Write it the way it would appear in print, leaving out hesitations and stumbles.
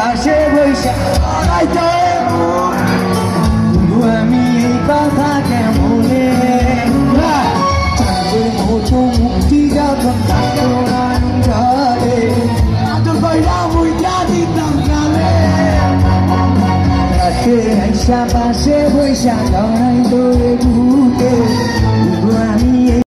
পাশে বৈশা তো আমি এই কথা কেমনে মতো মুক্তি যখন ঘরে আদর কইরা মুইটা দিতাম কালে রাতে আইসা পাশে বৈশা ধরাই দৌড়ে ঘুটে আমি